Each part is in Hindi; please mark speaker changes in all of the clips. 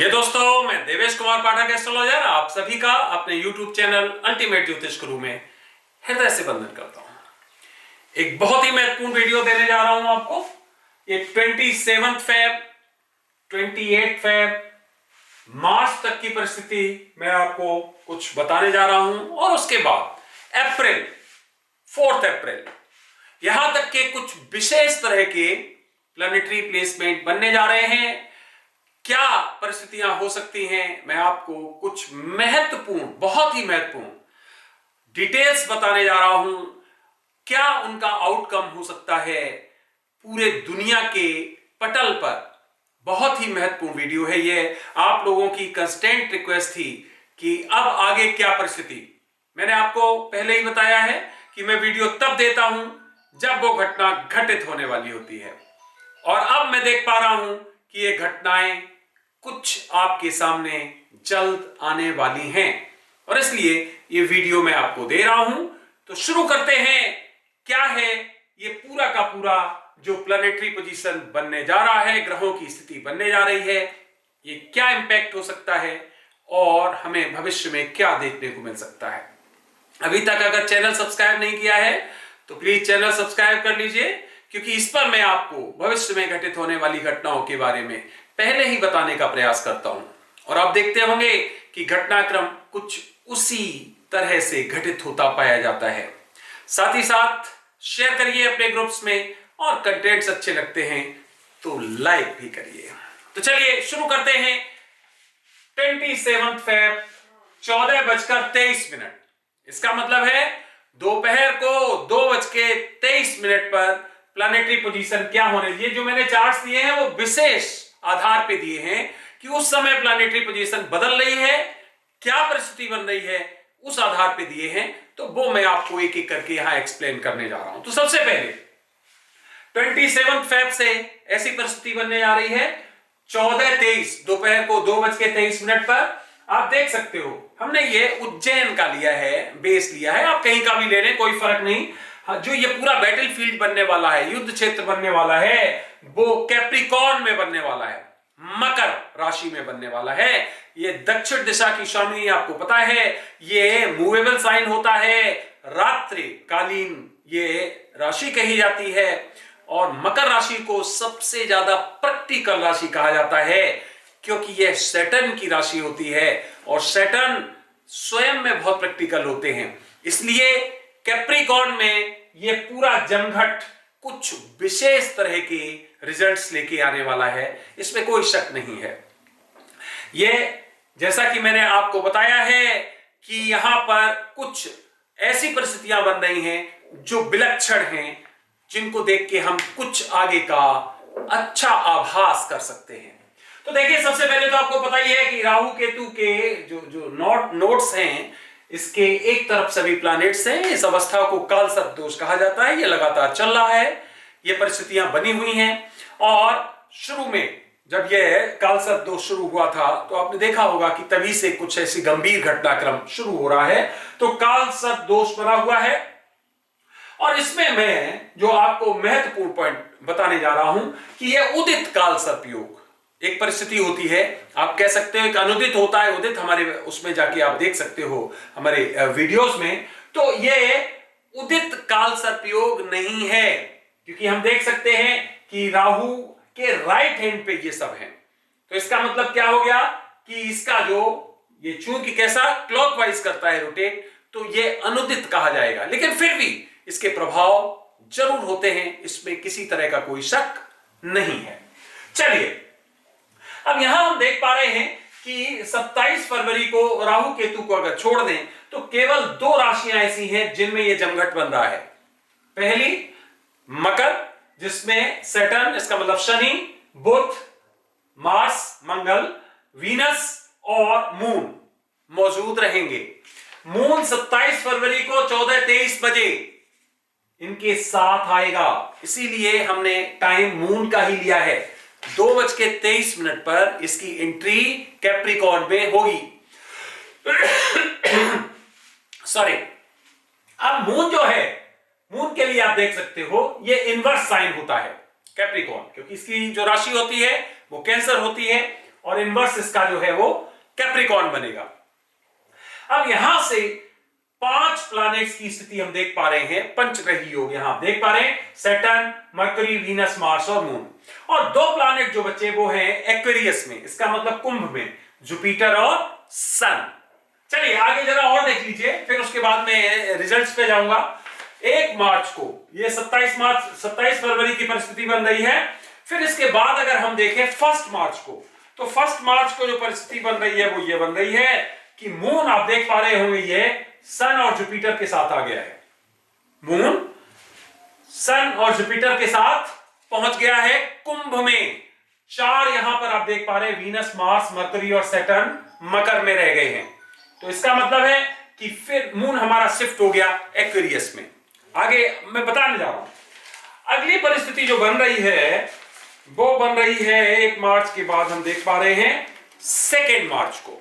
Speaker 1: ये दोस्तों, मैं देवेश कुमार पाठक एस्ट्रोलॉजर आप सभी का अपने YouTube चैनल अल्टीमेट ज्योतिष गुरु में हृदय से वंदन करता हूं। एक बहुत ही महत्वपूर्ण वीडियो देने जा रहा हूं आपको। ये 27 फेब 28 फेब मार्च तक की परिस्थिति मैं आपको कुछ बताने जा रहा हूं और उसके बाद अप्रैल 4 अप्रैल यहां तक के कुछ विशेष तरह के प्लैनेटरी प्लेसमेंट बनने जा रहे हैं। क्या परिस्थितियां हो सकती हैं, मैं आपको कुछ महत्वपूर्ण, बहुत ही महत्वपूर्ण डिटेल्स बताने जा रहा हूं। क्या उनका आउटकम हो सकता है पूरे दुनिया के पटल पर। बहुत ही महत्वपूर्ण वीडियो है ये। आप लोगों की कंस्टेंट रिक्वेस्ट थी कि अब आगे क्या परिस्थिति। मैंने आपको पहले ही बताया है कि मैं वीडियो तब देता हूं जब वो घटना घटित होने वाली होती है, और अब मैं देख पा रहा हूं कि ये घटनाएं कुछ आपके सामने जल्द आने वाली हैं, और इसलिए ये वीडियो मैं आपको दे रहा हूं। तो शुरू करते हैं। क्या है ये पूरा का पूरा जो प्लैनेटरी पोजीशन बनने जा रहा है, ग्रहों की स्थिति बनने जा रही है, ये क्या इंपैक्ट हो सकता है और हमें भविष्य में क्या देखने को मिल सकता है। अभी तक अगर चैनल सब्सक्राइब नहीं किया है तो प्लीज चैनल सब्सक्राइब कर लीजिए, क्योंकि इस पर मैं आपको भविष्य में घटित होने वाली घटनाओं के बारे में पहले ही बताने का प्रयास करता हूं, और आप देखते होंगे कि घटनाक्रम कुछ उसी तरह से घटित होता पाया जाता है। साथ ही साथ शेयर करिए अपने ग्रुप्स में, और कंटेंट्स अच्छे लगते हैं तो लाइक भी करिए। तो चलिए शुरू करते हैं। 27 फेब 14:23। इसका मतलब है दोपहर को 2:23 पर प्लैनेटरी पोजीशन क्या होने। ये जो मैंने चार्ट्स दिए हैं वो विशेष आधार पे दिए हैं कि उस समय प्लैनेटरी पोजीशन बदल रही है, क्या परिस्थिति बन रही है, उस आधार पे दिए हैं। तो वो मैं आपको एक एक करके यहां एक्सप्लेन करने जा रहा हूं। तो सबसे पहले 27 फेब से ऐसी परिस्थिति बनने जा रही है 14:23 दोपहर को 2:23 पर। आप देख सकते हो हमने ये उज्जैन का लिया है, बेस लिया है, आप कहीं का भी ले लें कोई फर्क नहीं। जो ये पूरा बैटलफील्ड बनने वाला है, युद्ध क्षेत्र बनने वाला है, वो कैप्रिकॉर्न में बनने वाला है, मकर राशि में बनने वाला है। ये दक्षिण दिशा की स्वामी, आपको पता है ये मूवेबल साइन होता है, रात्रि कालीन ये राशि कही जाती है, और मकर राशि को सबसे ज्यादा प्रैक्टिकल राशि कहा जाता है, क्योंकि यह सैटर्न की राशि होती है, और सैटर्न स्वयं में बहुत प्रैक्टिकल होते हैं। इसलिए कैप्रिकॉर्न में यह पूरा जमघट कुछ विशेष तरह के रिजल्ट्स लेके आने वाला है, इसमें कोई शक नहीं है। यह जैसा कि मैंने आपको बताया है कि यहां पर कुछ ऐसी परिस्थितियां बन रही हैं जो विलक्षण हैं, जिनको देख के हम कुछ आगे का अच्छा आभास कर सकते हैं। तो देखिए, सबसे पहले तो आपको पता ही है कि राहु केतु के जो नोड्स हैं, इसके एक तरफ सभी प्लैनेट्स हैं। इस अवस्था को काल सर्प दोष कहा जाता है। ये लगातार चल रहा है, ये परिस्थितियां बनी हुई हैं। और शुरू में जब यह काल सर्प दोष शुरू हुआ था तो आपने देखा होगा कि तभी से कुछ ऐसी गंभीर घटनाक्रम शुरू हो रहा है। तो काल सर्प दोष बना हुआ है, और इसमें मैं जो आपको महत्वपूर्ण पॉइंट बताने जा रहा हूं कि यह उदित काल सर्प योग एक परिस्थिति होती है। आप कह सकते हो एक अनुदित होता है, उदित हमारे उसमें जाके आप देख सकते हो हमारे वीडियोस में। तो यह उदित काल सर्प योग नहीं है, क्योंकि हम देख सकते हैं कि राहु के राइट हैंड पे ये सब है। तो इसका मतलब क्या हो गया कि इसका जो ये चूंकि कैसा क्लॉकवाइज करता है रोटेट, तो ये अनुदित कहा जाएगा, लेकिन फिर भी इसके प्रभाव जरूर होते हैं, इसमें किसी तरह का कोई शक नहीं है। चलिए, अब यहां हम देख पा रहे हैं कि 27 फरवरी को राहु केतु को अगर छोड़ दें तो केवल 2 राशियां ऐसी हैं जिनमें यह जमघट बन रहा है। पहली मकर, जिसमें सैटर्न, इसका मतलब शनि, बुध, मार्स, मंगल, वीनस और मून मौजूद रहेंगे। मून 27 फरवरी को 14:23 बजे इनके साथ आएगा, इसीलिए हमने टाइम मून का ही लिया है। 2:23 पर इसकी एंट्री कैप्रिकॉर्न में होगी। सॉरी। अब मून जो है, मून के लिए आप देख सकते हो ये इनवर्स साइन होता है कैप्रिकॉर्न, क्योंकि इसकी जो राशि होती है वो कैंसर होती है, और इनवर्स इसका जो है वो कैप्रिकॉर्न बनेगा। अब यहां से 5 प्लैनेट्स की स्थिति हम देख पा रहे हैं, पंचग्रही योग यहां देख पा रहे हैं, सैटर्न, मरकरी, वीनस, मार्स और मून। और 2 प्लैनेट जो बचे वो हैं एक्वेरियस में, इसका मतलब कुंभ में, जुपिटर और सन। चलिए आगे जरा और देख लीजिए, फिर उसके बाद में रिजल्ट्स पे जाऊंगा। 1 मार्च को, ये 27 फरवरी की परिस्थिति बन रही है। फिर इसके बाद अगर हम देखें 1 मार्च को, तो 1 मार्च को जो परिस्थिति बन रही है वो ये बन रही है कि मून, आप देख पा रहे होंगे, ये सन और जुपिटर के साथ आ गया है। मून सन और जुपिटर के साथ पहुंच गया है कुंभ में। 4 यहां पर आप देख पा रहे हैं, वीनस, मार्स, मरकरी और सैटर्न मकर में रह गए हैं। तो इसका मतलब है कि फिर मून हमारा शिफ्ट हो गया एक्वेरियस में। आगे मैं बताने जा रहा हूं। अगली परिस्थिति जो बन रही है वो बन रही है 1 मार्च के बाद, हम देख पा रहे हैं 2 मार्च को।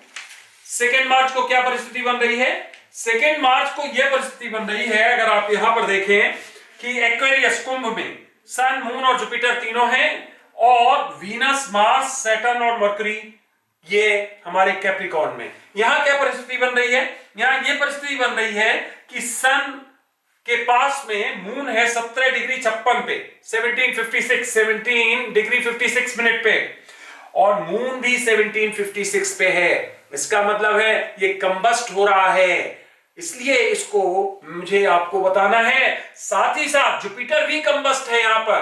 Speaker 1: 2 मार्च को क्या परिस्थिति बन रही है? 2 मार्च को यह परिस्थिति बन रही है, अगर आप यहां पर देखें कि एक्वेरियस कुंभ में सन, मून और जुपिटर तीनों हैं, और वीनस, मार्स, सैटर्न और मरकरी ये हमारे कैप्रिकॉर्न में। यहां क्या परिस्थिति बन रही है? यहां ये परिस्थिति बन रही है कि सन के पास में मून है 17 डिग्री 56 पे, 17 डिग्री 56 मिनट पे, और मून भी 1756 पे है। इसका मतलब है ये कंबस्ट हो रहा है, इसलिए इसको मुझे आपको बताना है। साथ ही साथ जुपिटर भी कंबस्ट है यहां पर,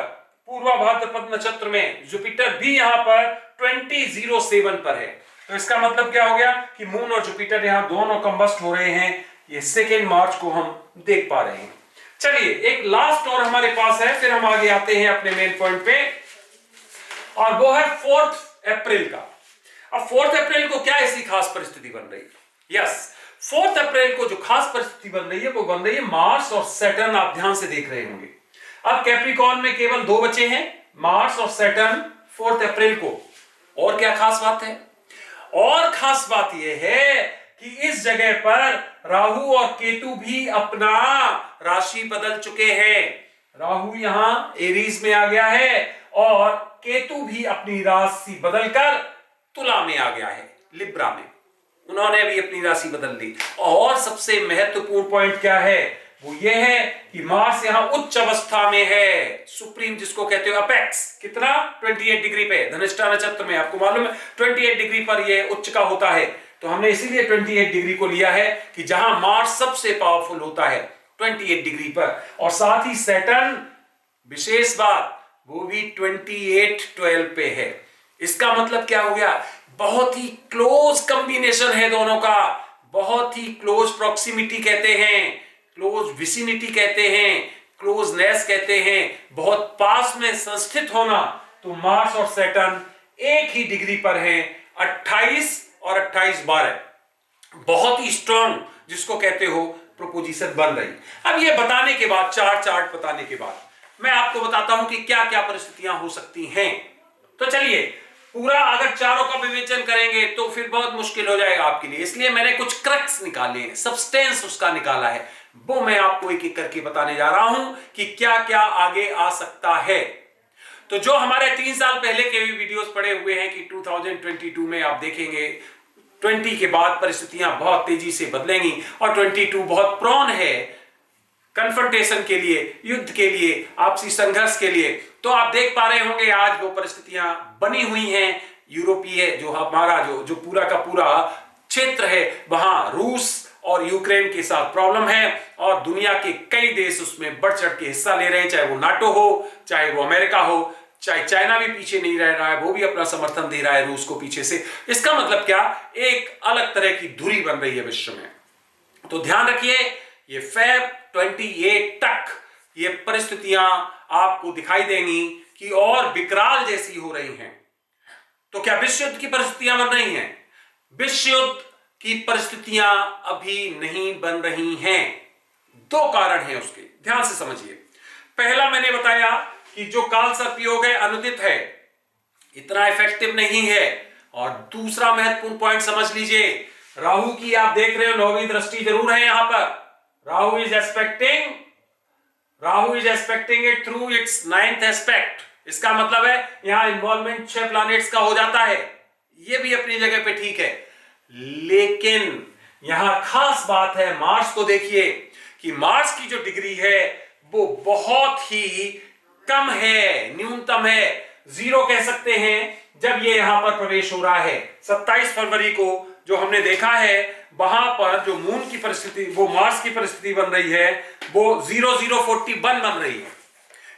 Speaker 1: पूर्वा भाद्रपद नक्षत्र में जुपिटर भी यहां पर 2007 पर है। तो इसका मतलब क्या हो गया कि मून और जुपिटर यहां दोनों कंबस्ट हो रहे हैं। ये 2 मार्च को हम देख पा रहे हैं। चलिए एक लास्ट और हमारे पास है, फिर हम आगे आते हैं अपने मेन पॉइंट पे, और वो है 4 अप्रैल का। अब 4 अप्रैल को क्या ऐसी खास परिस्थिति बन रही है? यस, 4 अप्रैल को जो खास परिस्थिति बन रही है वो बन रही है मार्स और सैटर्न। आप ध्यान से देख रहे होंगे, अब कैप्रिकॉर्न में केवल 2 बचे हैं, मार्स और सैटर्न 4 अप्रैल को। और क्या खास बात है? और खास बात यह है कि इस जगह पर राहु और केतु भी अपना राशि बदल चुके हैं। राहु यहां एरीज में आ गया है और केतु भी अपनी राशि बदलकर तुला में आ गया है, लिब्रा में। उन्होंने भी अपनी राशि बदल ली। और सबसे महत्वपूर्ण पॉइंट क्या है? वो ये है कि मार्स यहां उच्च अवस्था में है, सुप्रीम जिसको कहते हो अपेक्स। कितना? 28 डिग्री पे, धनिष्ठा नक्षत्र में। आपको मालूम है 28 डिग्री पर ये उच्च का होता है, तो हमने इसीलिए 28 डिग्री को लिया है कि जहां मार्स सबसे पावरफुल होता है 28 डिग्री पर। और साथ ही सैटर्न, विशेष बात, वो भी 28-12 पे है। इसका मतलब क्या हो गया? बहुत ही क्लोज कॉम्बिनेशन है दोनों का, बहुत ही क्लोज प्रॉक्सिमिटी कहते हैं, क्लोज विसिनिटी कहते हैं, क्लोजनेस कहते हैं, बहुत पास में संस्थित होना। तो मार्स और सैटर्न एक ही डिग्री पर हैं, 28 और 28-12, बहुत ही स्ट्रॉन्ग जिसको कहते हो प्रोपोजिशन बन रही। अब ये बताने के बाद, चार्ट बताने के बाद, मैं आपको बताता हूं कि क्या क्या परिस्थितियां हो सकती हैं। तो चलिए, पूरा अगर चारों का विवेचन करेंगे तो फिर बहुत मुश्किल हो जाएगा आपके लिए, इसलिए मैंने कुछ क्रक्स निकाले हैं, सब्सटेंस उसका निकाला है, वो मैं आपको एक एक करके बताने जा रहा हूं कि क्या क्या आगे आ सकता है। तो जो हमारे 3 साल पहले के भी वीडियोस पड़े हुए हैं कि 2022 में आप देखेंगे 20 के बाद परिस्थितियां बहुत तेजी से बदलेंगी, और 22 बहुत प्रोन है कन्फ्रंटेशन के लिए, युद्ध के लिए, आपसी संघर्ष के लिए। तो आप देख पा रहे होंगे आज वो परिस्थितियां बनी हुई हैं। यूरोपीय जो हमारा जो पूरा का पूरा क्षेत्र है, वहां रूस और यूक्रेन के साथ प्रॉब्लम है, और दुनिया के कई देश उसमें बढ़ चढ़ के हिस्सा ले रहे हैं, चाहे वो नाटो हो, चाहे वो अमेरिका हो, चाहे चाइना भी पीछे नहीं रह रहा है, वो भी अपना समर्थन दे रहा है रूस को पीछे से। इसका मतलब क्या? एक अलग तरह की धुरी बन रही है विश्व में। तो ध्यान रखिए, ये फेब 28 तक ये परिस्थितियां आपको दिखाई देंगी कि और विकराल जैसी हो रही हैं। तो क्या विश्व युद्ध की परिस्थितियां बन रही हैं? विश्व युद्ध की परिस्थितियां अभी नहीं बन रही हैं। 2 कारण हैं उसके, ध्यान से समझिए। पहला, मैंने बताया कि जो कालसर्प योग है अनुदित है, इतना इफेक्टिव नहीं है। और दूसरा महत्वपूर्ण पॉइंट समझ लीजिए, राहु की आप देख रहे हो 9वीं दृष्टि जरूर है यहां पर। Rahu is expecting it through it's 9th aspect. इसका मतलब है यहां इन्वॉल्वमेंट 6 प्लैनेट्स का हो जाता है। ये भी अपनी जगह पे ठीक है, लेकिन यहां खास बात है मार्स को देखिए कि मार्स की जो डिग्री है वो बहुत ही कम है, न्यूनतम है, 0 कह सकते हैं जब ये यहां पर प्रवेश हो रहा है। 27 फरवरी को जो हमने देखा है वहां पर जो मून की परिस्थिति, वो मार्स की परिस्थिति बन रही है, वो 0041 बन रही है।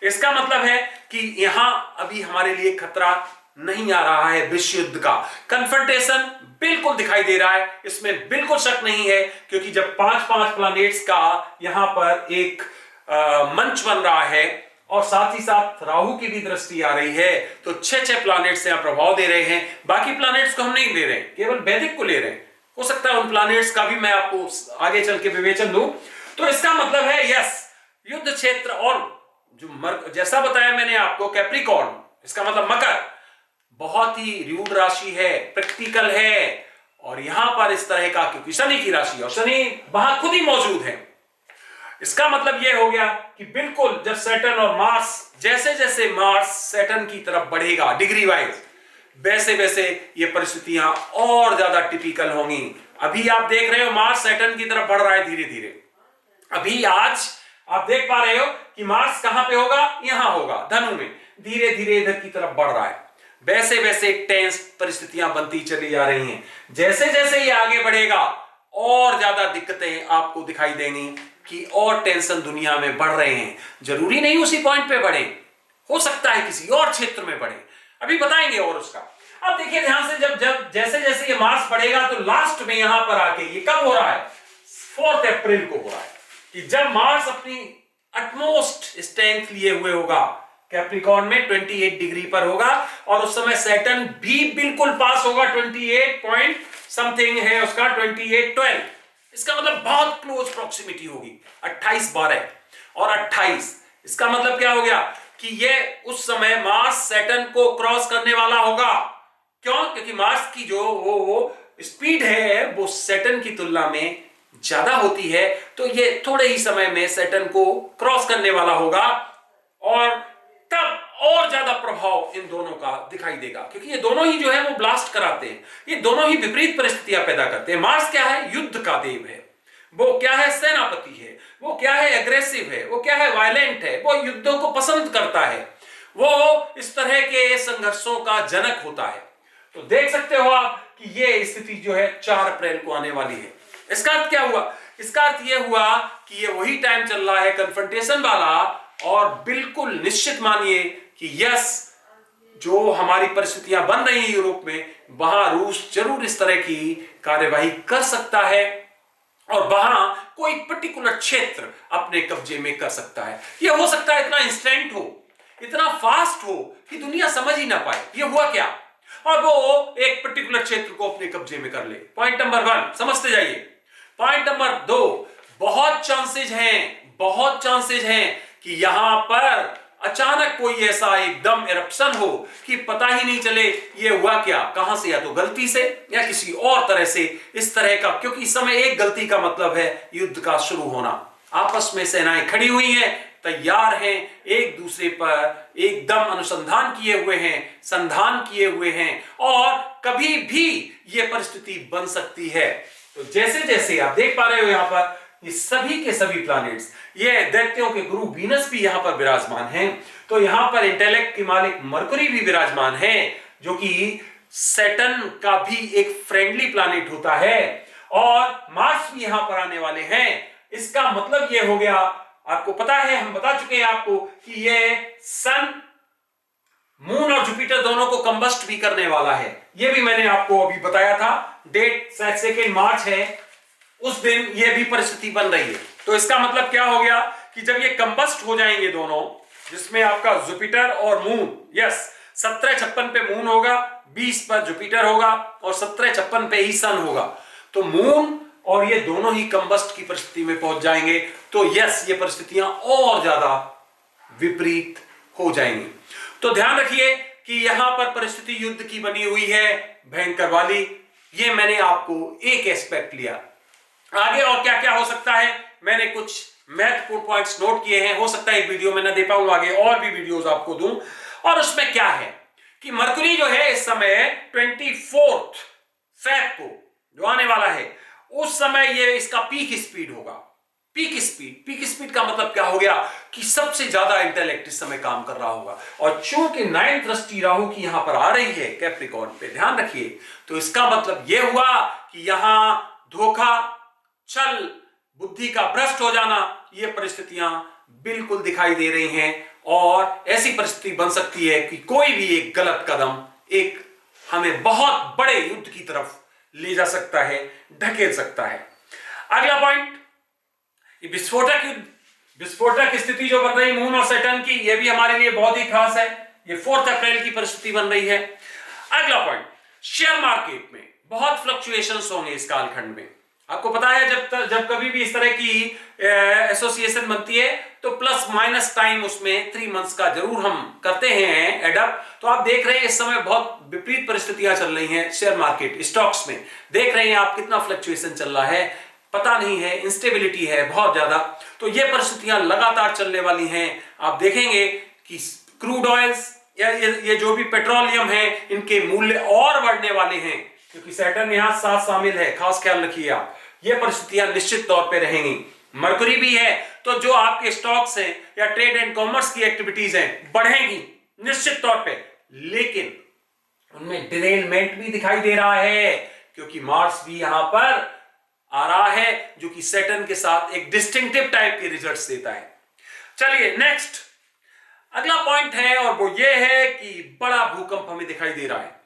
Speaker 1: इसका मतलब है कि यहां अभी हमारे लिए खतरा नहीं आ रहा है विश्व युद्ध का। कन्फ्रंटेशन बिल्कुल दिखाई दे रहा है, इसमें बिल्कुल शक नहीं है, क्योंकि जब 5-5 प्लैनेट्स का यहां पर एक मंच बन रहा है और साथ ही साथ राहु की भी दृष्टि आ रही है, तो 6 प्लैनेट्स यहां प्रभाव दे रहे हैं। बाकी प्लैनेट्स को हम नहीं ले रहे, केवल वैदिक को ले रहे हैं। हो सकता है उन प्लैनेट्स का भी मैं आपको आगे चल के विवेचन दूं। तो इसका मतलब है यस, युद्ध क्षेत्र और जो जैसा बताया मैंने आपको कैप्रिकॉर्न, इसका मतलब मकर, बहुत ही रूढ़ राशि है, प्रैक्टिकल है, और यहां पर इस तरह का, क्योंकि शनि की राशि और शनि वहां खुद ही मौजूद है। इसका मतलब यह हो गया कि बिल्कुल जब सैटर्न और मार्स, जैसे जैसे मार्स सैटर्न की तरफ बढ़ेगा डिग्री वाइज, वैसे वैसे ये परिस्थितियां और ज्यादा टिपिकल होंगी। अभी आप देख रहे हो मार्स सैटर्न की तरफ बढ़ रहा है धीरे धीरे। अभी आज आप देख पा रहे हो कि मार्स कहां पे होगा, यहां होगा धनु में, धीरे धीरे इधर की तरफ बढ़ रहा है। वैसे वैसे टेंस परिस्थितियां बनती चली जा रही हैं। जैसे जैसे ये आगे बढ़ेगा और ज्यादा दिक्कतें आपको दिखाई देंगी कि और टेंशन दुनिया में बढ़ रहे हैं। जरूरी नहीं उसी पॉइंट पे बढ़े, हो सकता है किसी और क्षेत्र में बढ़े, अभी बताएंगे और उसका। अब देखिए ध्यान से, जब जैसे जैसे ये मार्स बढ़ेगा तो लास्ट में यहां पर आके, ये कब हो रहा है, 4 अप्रैल को हो रहा है, कि जब मार्स अपनी अटमोस्ट स्ट्रेंथ लिए हुए होगा, कैप्रिकॉर्न में 28 डिग्री पर होगा, और उस समय सैटर्न भी बिल्कुल पास होगा, 28 पॉइंट समथिंग है उसका, 28-12। इसका मतलब बहुत क्लोज प्रॉक्सिमिटी होगी, 28-12 और 28। इसका मतलब क्या हो गया कि ये उस समय मार्स सैटर्न को क्रॉस करने वाला होगा। क्यों? क्योंकि मार्स की जो वो स्पीड है वो सैटर्न की तुलना में ज्यादा होती है, तो ये थोड़े ही समय में सैटर्न को क्रॉस करने वाला होगा, और तब और ज्यादा प्रभाव इन दोनों का दिखाई देगा, क्योंकि ये दोनों ही जो है वो ब्लास्ट कराते हैं, ये दोनों ही विपरीत परिस्थितियां पैदा करते हैं। मार्स क्या है, युद्ध का देव है, वो क्या है, सेनापति है, वो क्या है, एग्रेसिव है, वो क्या है, वायलेंट है, वो युद्धों को पसंद करता है, वो इस तरह के संघर्षों का जनक होता है। तो देख सकते हो आप कि ये स्थिति जो है 4 अप्रैल को आने वाली है। इसका अर्थ क्या हुआ, इसका अर्थ यह हुआ कि ये वही टाइम चल रहा है कन्फ्रंटेशन वाला, और बिल्कुल निश्चित मानिए कि यस, जो हमारी परिस्थितियां बन रही हैं यूरोप में, वहां रूस जरूर इस तरह की कार्यवाही कर सकता है, और वहां कोई पर्टिकुलर क्षेत्र अपने कब्जे में कर सकता है। यह हो सकता है इतना इंस्टेंट हो, इतना फास्ट हो कि दुनिया समझ ही ना पाए ये हुआ क्या, और वो एक पर्टिकुलर क्षेत्र को अपने कब्जे में कर ले। पॉइंट नंबर 1 समझते जाइए। पॉइंट नंबर 2, बहुत चांसेज हैं कि यहां पर अचानक कोई ऐसा एकदम इरप्शन हो कि पता ही नहीं चले ये हुआ क्या, कहां से, या तो गलती से या किसी और तरह से, इस तरह का, क्योंकि इस समय एक गलती का मतलब है युद्ध का शुरू होना। आपस में सेनाएं खड़ी हुई हैं, तैयार हैं, एक दूसरे पर एकदम अनुसंधान किए हुए हैं, संधान किए हुए हैं, और कभी भी यह परिस्थिति बन सकती है। तो जैसे जैसे आप देख पा रहे हो यहां पर ये सभी के सभी प्लैनेट्स, ये दैत्यों के गुरु वीनस भी यहां पर विराजमान हैं, तो यहां पर इंटेलेक्ट की मालिक मरकुरी भी विराजमान है, जो कि सैटर्न का भी एक फ्रेंडली प्लैनेट होता है, और मार्स भी यहां पर आने वाले हैं। इसका मतलब यह हो गया, आपको पता है, हम बता चुके हैं आपको कि ये सन, मून और जुपिटर दोनों को कंबस्ट भी करने वाला है। यह भी मैंने आपको अभी बताया था, डेट 2 मार्च है, उस दिन यह भी परिस्थिति बन रही है। तो इसका मतलब क्या हो गया कि जब ये कंबस्ट हो जाएंगे दोनों, जिसमें आपका जुपिटर और मून, यस, 1756 पे मून होगा, 20 पर जुपिटर होगा, और 1756 पे ही सन होगा, तो मून और ये दोनों ही कंबस्ट की परिस्थिति में पहुंच जाएंगे। तो यस, ये परिस्थितियां और ज्यादा विपरीत हो जाएंगी। तो ध्यान रखिए कि यहां पर परिस्थिति युद्ध की बनी हुई है, भयंकर वाली। ये मैंने आपको एक एस्पेक्ट लिया। आगे और क्या क्या हो सकता है, मैंने कुछ महत्वपूर्ण पॉइंट्स नोट किए हैं। हो सकता है एक वीडियो में ना दे पाऊं, आगे और भी वीडियोस आपको दूं। और उसमें क्या है कि मरकुरी जो है इस समय 24 फेब को जो आने वाला है, उस समय ये इसका पीक स्पीड होगा। पीक स्पीड का मतलब क्या हो गया कि सबसे ज्यादा इंटेलेक्ट इस समय काम कर रहा होगा। और चूंकि 9th दृष्टि राहु की यहां पर आ रही है कैप्रिकॉर्न पे, ध्यान रखिए, तो इसका मतलब यह हुआ कि यहां धोखा, छल, बुद्धि का भ्रष्ट हो जाना, ये परिस्थितियां बिल्कुल दिखाई दे रही हैं। और ऐसी परिस्थिति बन सकती है कि कोई भी एक गलत कदम एक हमें बहुत बड़े युद्ध की तरफ ले जा सकता है, ढकेल सकता है। अगला पॉइंट, ये विस्फोटक युद्ध, विस्फोटक स्थिति जो बन रही मून और सैटर्न की, ये भी हमारे लिए बहुत ही खास है। ये 4 अप्रैल की परिस्थिति बन रही है। अगला पॉइंट, शेयर मार्केट में बहुत फ्लक्चुएशंस होंगे इस कालखंड में। आपको पता है जब कभी भी इस तरह की एसोसिएशन बनती है तो प्लस माइनस टाइम उसमें 3 मंथ्स का जरूर हम करते हैं एडअप। तो आप देख रहे हैं इस समय बहुत विपरीत परिस्थितियां चल रही हैं शेयर मार्केट, स्टॉक्स में। देख रहे हैं आप कितना फ्लक्चुएशन चल रहा है, पता नहीं है, इंस्टेबिलिटी है बहुत ज्यादा। तो ये परिस्थितियां लगातार चलने वाली हैं। आप देखेंगे कि क्रूड ऑयल्स या ये जो भी पेट्रोलियम है, इनके मूल्य और बढ़ने वाले हैं, क्योंकि सैटर्न यहां साथ शामिल है, खास ख्याल रखिए आप। ये परिस्थितियां निश्चित तौर पे रहेंगी। मरकुरी भी है, तो जो आपके स्टॉक्स हैं या ट्रेड एंड कॉमर्स की एक्टिविटीज हैं, बढ़ेंगी निश्चित तौर पे, लेकिन उनमें डिरेलमेंट भी दिखाई दे रहा है, क्योंकि मार्स भी यहां पर आ रहा है, जो कि सैटर्न के साथ एक डिस्टिंक्टिव टाइप के रिजल्ट्स देता है। चलिए नेक्स्ट, अगला पॉइंट है, और वो ये है कि बड़ा भूकंप हमें दिखाई दे रहा है।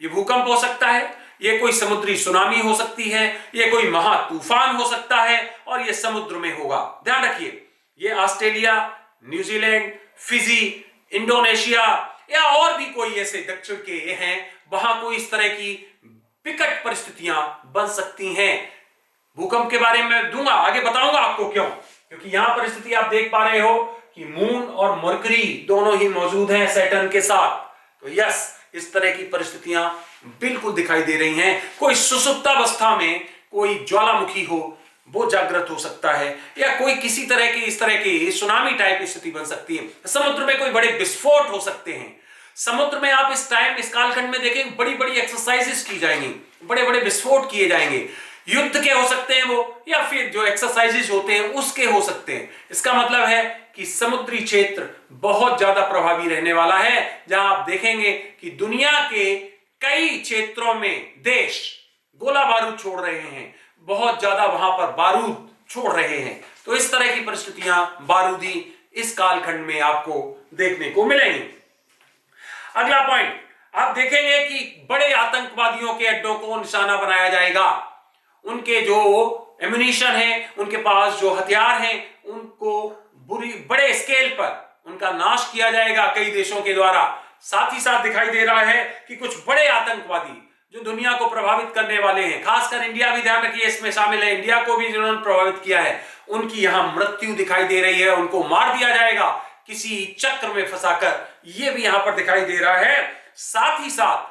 Speaker 1: ये भूकंप हो सकता है, ये कोई समुद्री सुनामी हो सकती है, ये कोई महा तूफान हो सकता है, और ये समुद्र में होगा। ध्यान रखिए, ये ऑस्ट्रेलिया, न्यूजीलैंड, फिजी, इंडोनेशिया या और भी कोई ऐसे दक्षिण के हैं, वहां कोई इस तरह की विकट परिस्थितियां बन सकती हैं। भूकंप के बारे में दूंगा, आगे बताऊंगा आपको क्यों, क्योंकि यहां परिस्थिति आप देख पा रहे हो कि मून और मरकरी दोनों ही मौजूद हैं सैटर्न के साथ। तो यस, इस तरह की परिस्थितियां बिल्कुल दिखाई दे रही हैं। कोई सुसुप्तावस्था में कोई ज्वालामुखी हो, वो जागृत हो सकता है, या कोई किसी तरह की इस तरह की सुनामी टाइप की स्थिति बन सकती है। समुद्र में कोई बड़े विस्फोट हो सकते हैं। समुद्र में आप इस टाइम, इस कालखंड में देखें, बड़ी बड़ी एक्सरसाइजेस की जाएंगी, बड़े बड़े विस्फोट किए जाएंगे। युद्ध के हो सकते हैं वो, या फिर जो एक्सरसाइजेस होते हैं उसके हो सकते हैं। इसका मतलब है कि समुद्री क्षेत्र बहुत ज्यादा प्रभावी रहने वाला है, जहां आप देखेंगे कि दुनिया के कई क्षेत्रों में देश गोला बारूद छोड़ रहे हैं, बहुत ज्यादा वहां पर बारूद छोड़ रहे हैं। तो इस तरह की परिस्थितियां बारूदी इस कालखंड में आपको देखने को मिलेंगी। अगला पॉइंट, आप देखेंगे कि बड़े आतंकवादियों के अड्डों को निशाना बनाया जाएगा। उनके जो एम्युनिशन है, उनके पास जो हथियार हैं, उनको बड़े स्केल पर उनका नाश किया जाएगा कई देशों के द्वारा। साथ ही साथ दिखाई दे रहा है कि कुछ बड़े आतंकवादी जो दुनिया को प्रभावित करने वाले हैं, खासकर इंडिया भी, ध्यान रखिए, इसमें शामिल है, इंडिया को भी जिन्होंने प्रभावित किया है, उनकी यहां मृत्यु दिखाई दे रही है। उनको मार दिया जाएगा किसी चक्र में फंसाकर, यह भी यहां पर दिखाई दे रहा है। साथ ही साथ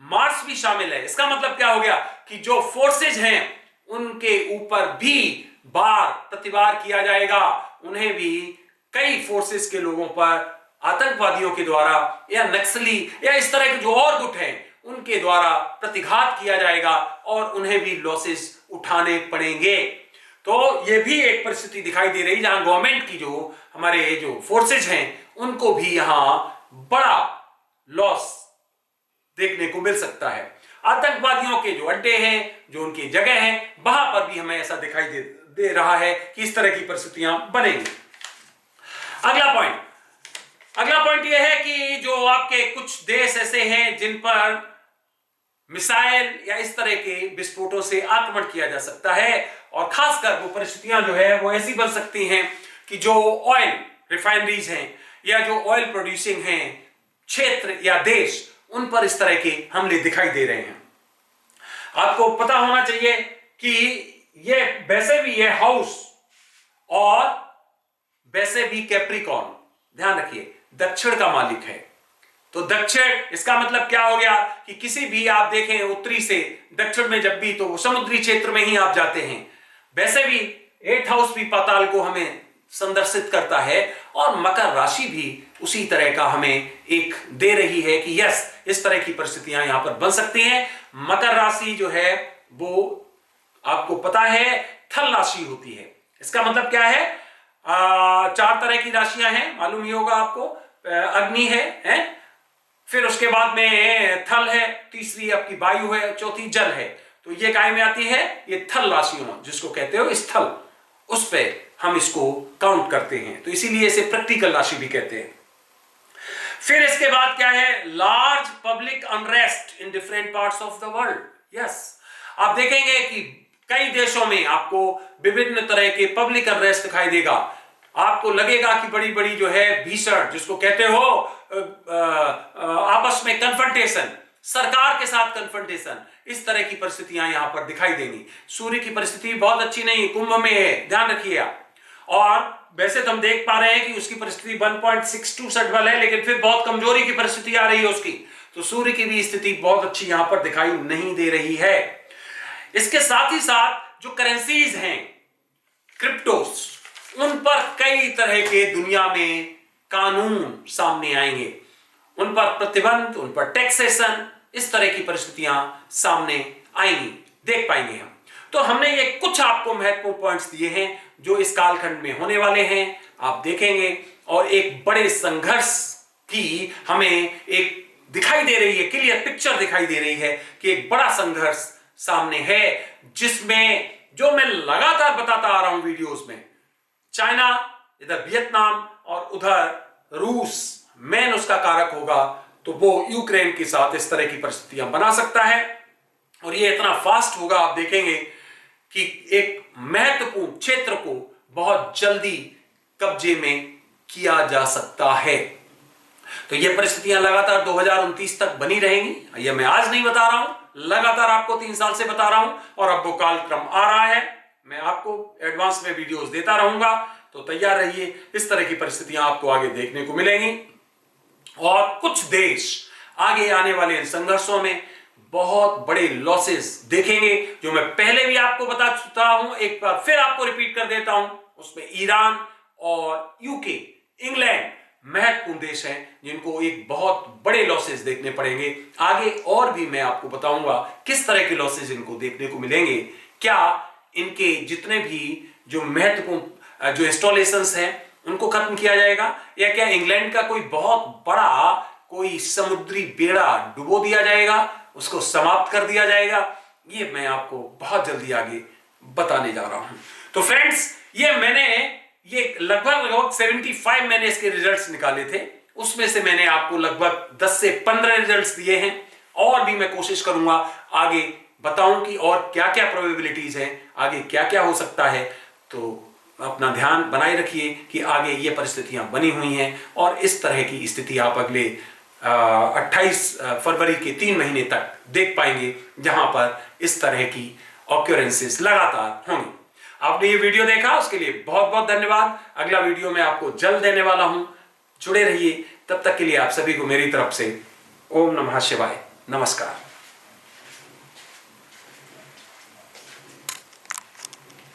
Speaker 1: मार्स भी शामिल है। इसका मतलब क्या हो गया कि जो फोर्सेज हैं उनके ऊपर भी प्रतिवार किया जाएगा। उन्हें भी कई फोर्सेस के लोगों पर आतंकवादियों के द्वारा या नक्सली या इस तरह के जो और गुट हैं उनके द्वारा प्रतिघात किया जाएगा, और उन्हें भी लॉसेस उठाने पड़ेंगे। तो यह भी एक परिस्थिति दिखाई दे रही, जहां गवर्नमेंट की जो हमारे जो फोर्सेज हैं उनको भी यहां बड़ा लॉस देखने को मिल सकता है। आतंकवादियों के जो अड्डे हैं, जो उनकी जगह हैं, वहां पर भी हमें ऐसा दिखाई दे रहा है कि इस तरह की परिस्थितियां बनेंगी। अगला पॉइंट यह है कि जो आपके कुछ देश ऐसे हैं जिन पर मिसाइल या इस तरह के विस्फोटों से आक्रमण किया जा सकता है, और खासकर वो परिस्थितियां जो है वो ऐसी बन सकती हैं कि जो ऑयल रिफाइनरीज हैं या जो ऑयल प्रोड्यूसिंग हैं क्षेत्र या देश, उन पर इस तरह के हमले दिखाई दे रहे हैं। आपको पता होना चाहिए कि ये वैसे भी ये हाउस और वैसे भी कैप्रिकॉर्न, ध्यान रखिए, दक्षिण का मालिक है। तो दक्षिण, इसका मतलब क्या हो गया कि किसी भी आप देखें उत्तरी से दक्षिण में जब भी, तो समुद्री क्षेत्र में ही आप जाते हैं। वैसे भी 8th हाउस भी पाताल को हमें संदर्शित करता है, और मकर राशि भी उसी तरह का हमें एक दे रही है कि यस, इस तरह की परिस्थितियां यहां पर बन सकती हैं। मकर राशि जो है वो आपको पता है थल राशि होती है। इसका मतलब क्या है? 4 तरह की राशियां हैं, मालूम ही होगा आपको। अग्नि है? फिर उसके बाद में थल है, तीसरी आपकी वायु है, चौथी जल है। तो ये काय में आती है? ये थल राशियों, जिसको कहते हो स्थल, उस पे हम इसको काउंट करते हैं, तो इसीलिए इसे प्रैक्टिकल राशि भी कहते हैं। फिर इसके बाद क्या है? Large public unrest in different parts of the world. Yes, आप देखेंगे कि कई देशों में आपको विभिन्न तरह के पब्लिक अनरेस्ट दिखाई देगा। आपको लगेगा कि बड़ी बड़ी जो है भीषण, जिसको कहते हो आपस में कन्फ्रंटेशन, सरकार के साथ कन्फ्रंटेशन, इस तरह की परिस्थितियां यहां पर दिखाई देंगी। सूर्य की परिस्थिति बहुत अच्छी नहीं, कुंभ में है, ध्यान रखिए आप। और वैसे तो हम देख पा रहे हैं कि उसकी परिस्थिति 1.62 बल है, लेकिन फिर बहुत कमजोरी की परिस्थिति आ रही है उसकी। तो सूर्य की भी स्थिति बहुत अच्छी यहां पर दिखाई नहीं दे रही है। इसके साथ ही साथ जो करेंसीज हैं, क्रिप्टोस, उन पर कई तरह के दुनिया में कानून सामने आएंगे, उन पर प्रतिबंध, उन पर टैक्सेशन, इस तरह की परिस्थितियां सामने आएंगी, देख पाएंगे हम। तो हमने ये कुछ आपको महत्वपूर्ण पॉइंट्स दिए हैं जो इस कालखंड में होने वाले हैं, आप देखेंगे। और एक बड़े संघर्ष की हमें एक दिखाई दे रही है, क्लियर पिक्चर दिखाई दे रही है कि एक बड़ा संघर्ष सामने है, जिसमें जो मैं लगातार बताता आ रहा हूं वीडियोस में, चाइना, इधर वियतनाम और उधर रूस मेन उसका कारक होगा, तो वो यूक्रेन के साथ इस तरह की परिस्थितियां बना सकता है। और ये इतना फास्ट होगा, आप देखेंगे कि एक महत्वपूर्ण क्षेत्र को बहुत जल्दी कब्जे में किया जा सकता है। तो ये परिस्थितियां लगातार 2029 तक बनी रहेंगी। ये मैं आज नहीं बता रहा हूं, लगातार आपको 3 साल से बता रहा हूं, और अब वो कालक्रम आ रहा है। मैं आपको एडवांस में वीडियोस देता रहूंगा, तो तैयार रहिए। इस तरह की परिस्थितियां आपको आगे देखने को मिलेंगी। और कुछ देश आगे आने वाले इन संघर्षों में बहुत बड़े लॉसेस देखेंगे, जो मैं पहले भी आपको बता चुका हूं, एक बार फिर आपको रिपीट कर देता हूं। उसमें ईरान और यूके, इंग्लैंड महत्वपूर्ण देश हैं, जिनको एक बहुत बड़े लॉसेस देखने पड़ेंगे आगे। और भी मैं आपको बताऊंगा किस तरह के लॉसेस इनको देखने को मिलेंगे। क्या इनके जितने भी जो महत्वपूर्ण जो इंस्टॉलेशंस हैं उनको खत्म किया जाएगा, या क्या इंग्लैंड का कोई बहुत बड़ा कोई समुद्री बेड़ा डुबो दिया जाएगा, उसको समाप्त कर दिया जाएगा, ये मैं आपको बहुत जल्दी आगे बताने जा रहा हूं। तो फ्रेंड्स, ये लगभग 75 मैंने इसके रिजल्ट्स निकाले थे, उसमें से मैंने आपको लगभग 10 से 15 रिजल्ट्स दिए हैं। और भी मैं कोशिश करूंगा आगे बताऊं कि और क्या क्या प्रोबेबिलिटीज हैं, आगे क्या क्या हो सकता है। तो अपना ध्यान बनाए रखिए कि आगे ये परिस्थितियां बनी हुई हैं, और इस तरह की स्थिति आप अगले 28 फरवरी के 3 महीने तक देख पाएंगे, जहां पर इस तरह की ऑक्यूरेंसेस लगातार होंगी। आपने ये वीडियो देखा, उसके लिए बहुत बहुत धन्यवाद। अगला वीडियो मैं आपको जल्द देने वाला हूं, जुड़े रहिए। तब तक के लिए आप सभी को मेरी तरफ से ओम नमः शिवाय, नमस्कार।